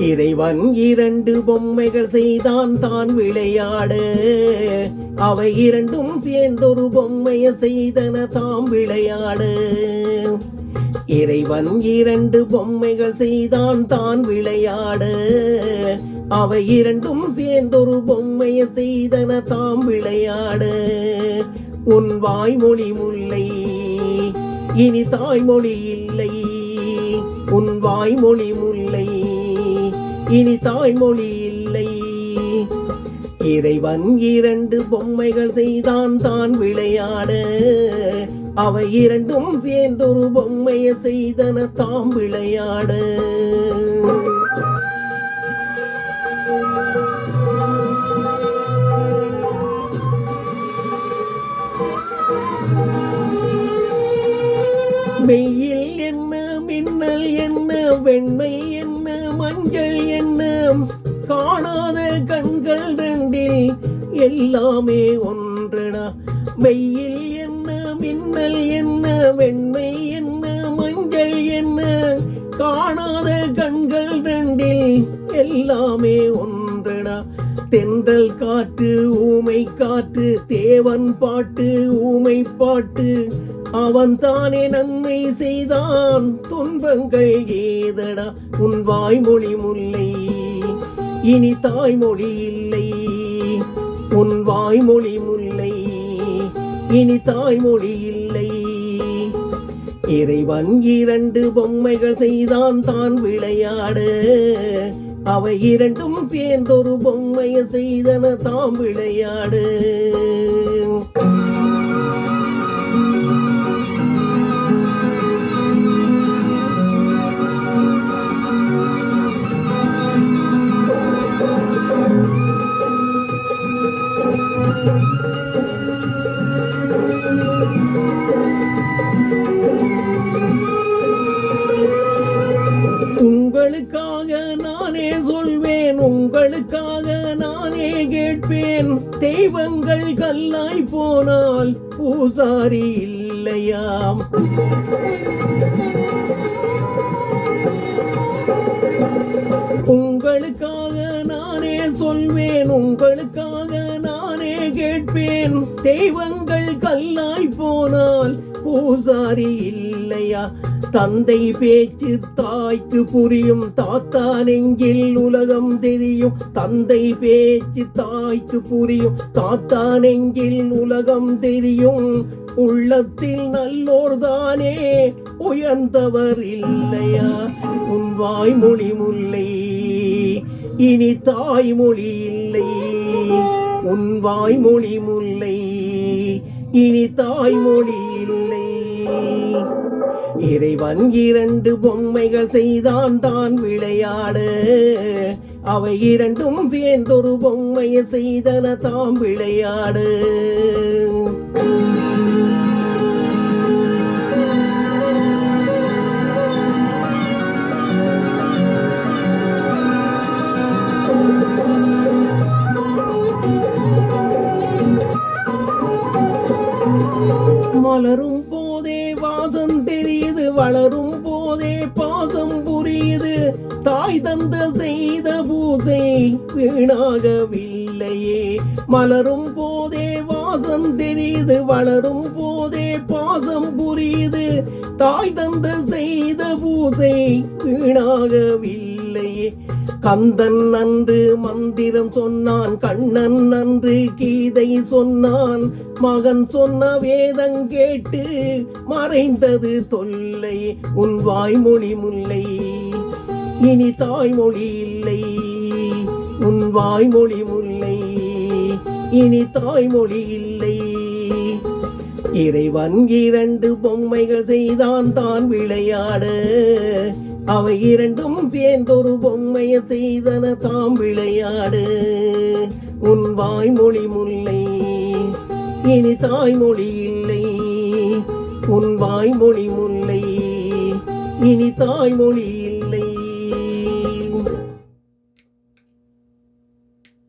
இறைவன் இரண்டு பொம்மைகள் செய்தான் தான் விளையாட, அவை இரண்டும் சேர்ந்தொரு பொம்மையை செய்தன தாம் விளையாட. இறைவன் இரண்டு பொம்மைகள் செய்தான் தான் விளையாட, அவை இரண்டும் சேர்ந்தொரு பொம்மையை செய்தன தாம் விளையாட. உன் வாய்மொழி முல்லை இனி தாய்மொழி இல்லை, உன் வாய்மொழி முல்லை இனி தாய்மொழி இல்லை. இறைவன் இரண்டு பொம்மைகள் செய்தான் தான் விளையாட, அவை இரண்டும் சேர்ந்தொரு பொம்மையை செய்தன தாம் விளையாட. வெயில் என்ன, மின்னல் என்ன, வெண்மை என்ன, மஞ்சள் என்ன, காணாத கண்கள் ரெண்டில் எல்லாமே ஒன்றடா. வெயில் என்ன, மின்னல் என்ன, வெண்மை என்ன, மஞ்சள் என்ன, காணாத கண்கள் ரெண்டில் எல்லாமே ஒன்றடா. தென்றல் காற்று, ஊமை காற்று, தேவன் பாட்டு, ஊமை பாட்டு, அவன் தானே நன்மை செய்தான், துன்பங்கள் ஏதடா. உன் வாய்மொழி முல்லை இனி தாய்மொழி இல்லை, உன் வாய்மொழி முல்லை இனி தாய்மொழி இல்லை. இறைவன் இரண்டு பொம்மைகள் செய்தான் தான் விளையாட, அவை இரண்டும் சேர்ந்தொரு பொம்மையை செய்தன தாம் விளையாட. உங்களுக்காக நானே சொல்வேன், உங்களுக்காக நானே கேட்பேன். தெய்வங்கள் கல்லாய் போனால் பூசாரி இல்லையாம். உங்களுக்காக நானே சொல்வேன், உங்களுக்காக நானே கேட்பேன். தெய்வங்கள் கல்லாய் போனால் பூசாரி இல்லையா. தந்தை பேச்சு தாய்க்கு புரியும், தாத்தா நெஞ்சில் உலகம் தெரியும். தந்தை பேச்சு தாய்க்கு புரியும், தாத்தா நெஞ்சில் உலகம் தெரியும். உள்ளத்தில் நல்லோர் தானே உயர்ந்தவர் இல்லையா. உன் வாய்மொழி முல்லை இனி தாய்மொழி இல்லை, உன் வாய்மொழி முல்லை இனி தாய்மொழி இல்லை. இறைவன் இரண்டு பொம்மைகள் செய்தான் தான் விளையாட, அவை இரண்டும் சேர்ந்தொரு பொம்மையை செய்தன தாம் விளையாட. மலரும் போதே வாசம் தெரியுது, வளரும் போதே பாசம் புரியுது. தாய் தந்த செய்த பூசை வீணாகவில்லையே. மலரும் போதே வாசம் தெரியுது, வளரும் போதே பாசம் புரியுது. தாய் தந்த செய்த பூசை வீணாகவில்லையே. கந்தன் நன்று மந்திரம் சொன்னான், கண்ணன் நன்று கீதை சொன்னான். மகன் சொன்ன வேதம் கேட்டு மறைந்தது தொல்லை. உன் வாய்மொழி முல்லை இனி தாய்மொழி இல்லை, உன் வாய்மொழி முல்லை இனி தாய்மொழி இல்லை. இறைவன் இரண்டு பொம்மைகள் செய்தான் தான் விளையாட, அவை இரண்டும் சேர்ந்தொரு பொம்மையை செய்தன தாம் விளையாடு. உன் வாய்மொழி முல்லை இனி தாய்மொழி இல்லை, உன் வாய்மொழி முல்லை இனி தாய்மொழி இல்லை.